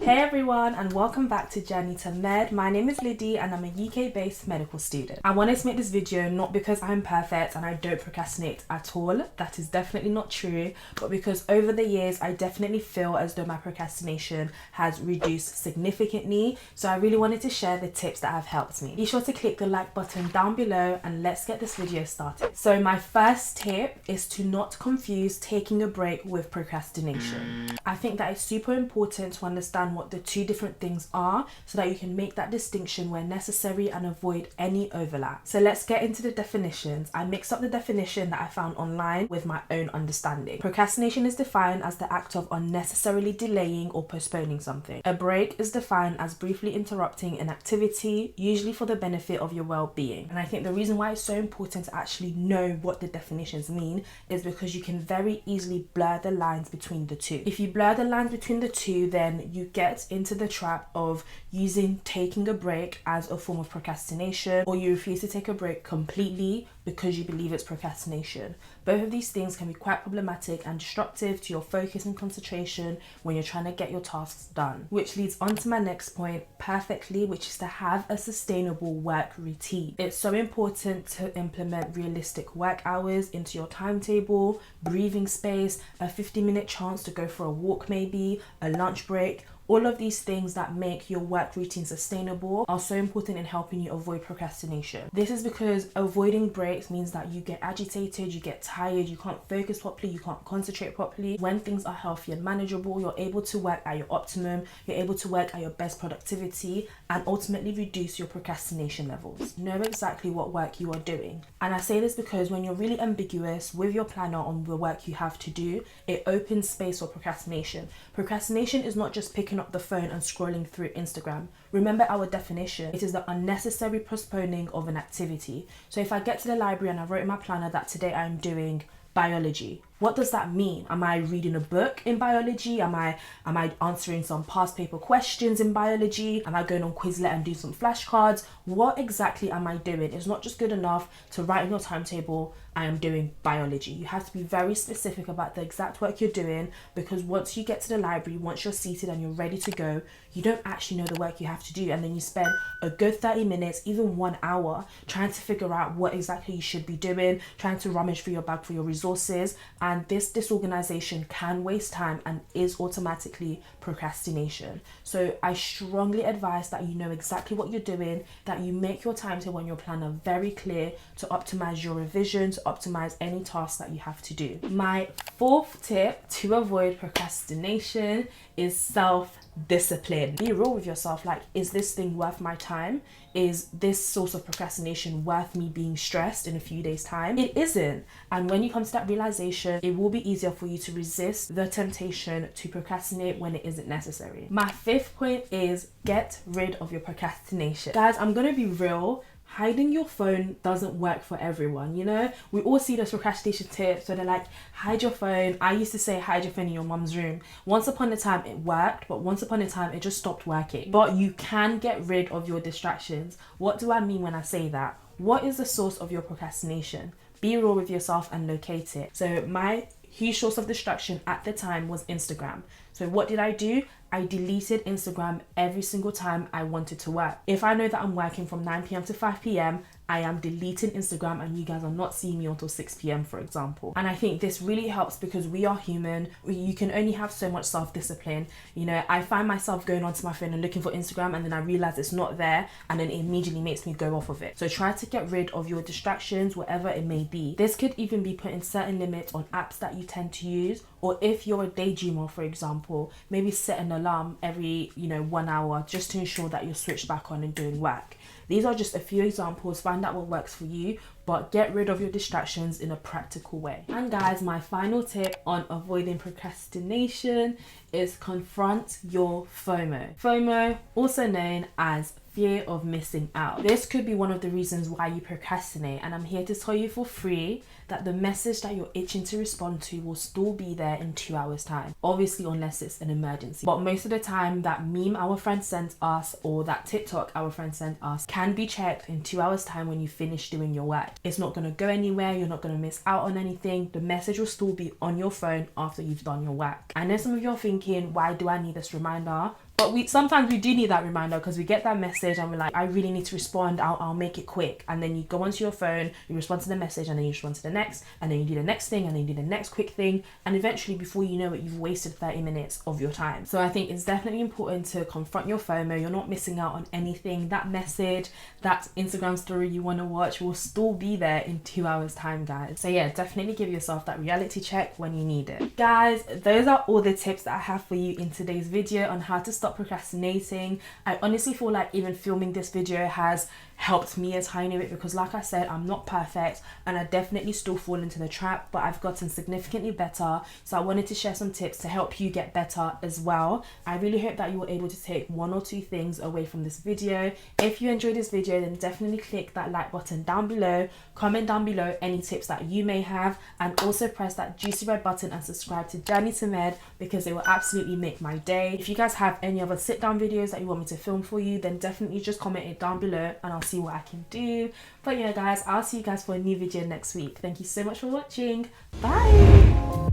Hey everyone, and welcome back to Journey to Med. My name is Liddy and I'm a UK-based medical student. I wanted to make this video not because I'm perfect and I don't procrastinate at all. That is definitely not true, but because over the years I definitely feel as though my procrastination has reduced significantly. So I really wanted to share the tips that have helped me. Be sure to click the like button down below and let's get this video started. So my first tip is to not confuse taking a break with procrastination. I think that it's super important to understand what the two different things are so that you can make that distinction where necessary and avoid any overlap. So let's get into the definitions. I mixed up the definition that I found online with my own understanding. Procrastination is defined as the act of unnecessarily delaying or postponing something. A break is defined as briefly interrupting an activity, usually for the benefit of your well-being. And I think the reason why it's so important to actually know what the definitions mean is because you can very easily blur the lines between the two. If you blur the lines between the two, then you get into the trap of using taking a break as a form of procrastination, or you refuse to take a break completely because you believe it's procrastination. Both of these things can be quite problematic and destructive to your focus and concentration when you're trying to get your tasks done. Which leads on to my next point perfectly, which is to have a sustainable work routine. It's so important to implement realistic work hours into your timetable, breathing space, a 50-minute chance to go for a walk maybe, a lunch break. All of these things that make your work routine sustainable are so important in helping you avoid procrastination. This is because avoiding breaks means that you get agitated, you get tired, you can't focus properly, you can't concentrate properly. When things are healthy and manageable, you're able to work at your optimum, you're able to work at your best productivity and ultimately reduce your procrastination levels. Know exactly what work you are doing. And I say this because when you're really ambiguous with your planner on the work you have to do, it opens space for procrastination. Procrastination is not just picking up the phone and scrolling through Instagram. Remember our definition. It is the unnecessary postponing of an activity. So if I get to the library and I wrote in my planner that today I'm doing biology, what does that mean? Am I reading a book in biology? Am I answering some past paper questions in biology? Am I going on Quizlet and doing some flashcards? What exactly am I doing? It's not just good enough to write in your timetable, I am doing biology. You have to be very specific about the exact work you're doing, because once you get to the library, once you're seated and you're ready to go, you don't actually know the work you have to do, and then you spend a good 30 minutes, even 1 hour, trying to figure out what exactly you should be doing, trying to rummage through your bag for your resources, and this disorganization can waste time and is automatically procrastination. So I strongly advise that you know exactly what you're doing, that you make your timetable and your planner very clear to optimize your revision, to optimize any tasks that you have to do. My fourth tip to avoid procrastination is self-discipline. Be real with yourself. Like, is this thing worth my time? Is this source of procrastination worth me being stressed in a few days' time? It isn't. And when you come to that realization, it will be easier for you to resist the temptation to procrastinate when it isn't necessary. My fifth point is get rid of your procrastination. Guys, I'm gonna be real. Hiding your phone doesn't work for everyone, you know? We all see those procrastination tips, so they're like, hide your phone. I used to say hide your phone in your mum's room. Once upon a time it worked, but once upon a time it just stopped working. But you can get rid of your distractions. What do I mean when I say that? What is the source of your procrastination? Be real with yourself and locate it. So my huge source of distraction at the time was Instagram. So what did I do? I deleted Instagram every single time I wanted to work. If I know that I'm working from 9 p.m. to 5 p.m, I am deleting Instagram and you guys are not seeing me until 6 p.m, for example. And I think this really helps because we are human. You can only have so much self-discipline. You know, I find myself going onto my phone and looking for Instagram and then I realize it's not there and then it immediately makes me go off of it. So try to get rid of your distractions, whatever it may be. This could even be putting certain limits on apps that you tend to use, or if you're a daydreamer, for example, maybe set an alarm every 1 hour just to ensure that you're switched back on and doing work. These are just a few examples. Find out what works for you, but get rid of your distractions in a practical way. And guys, my final tip on avoiding procrastination is confront your FOMO. FOMO, also known as fear of missing out. This could be one of the reasons why you procrastinate, and I'm here to tell you for free that the message that you're itching to respond to will still be there in 2 hours time. Obviously, unless it's an emergency. But most of the time, that meme our friend sent us or that TikTok our friend sent us can be checked in 2 hours time when you finish doing your work. It's not gonna go anywhere, you're not gonna miss out on anything. The message will still be on your phone after you've done your work. I know some of you are thinking, why do I need this reminder? But sometimes we do need that reminder, because we get that message and we're like, I really need to respond, I'll make it quick. And then you go onto your phone, you respond to the message, and then you respond to the next, and then you do the next thing, and then you do the next quick thing, and eventually before you know it, you've wasted 30 minutes of your time. So I think it's definitely important to confront your FOMO. You're not missing out on anything. That message, that Instagram story you want to watch will still be there in 2 hours time, guys. So yeah, definitely give yourself that reality check when you need it. Guys, those are all the tips that I have for you in today's video on how to stop procrastinating. I honestly feel like even filming this video has helped me a tiny bit, because like I said, I'm not perfect and I definitely still fall into the trap, but I've gotten significantly better. So I wanted to share some tips to help you get better as well. I really hope that you were able to take 1 or 2 things away from this video. If you enjoyed this video, then definitely click that like button down below, comment down below any tips that you may have, and also press that juicy red button and subscribe to Journey to Med, because it will absolutely make my day. If you guys have any other sit down videos that you want me to film for you, then definitely just comment it down below and I'll see what I can do. But yeah guys, I'll see you guys for a new video next week. Thank you so much for watching. Bye.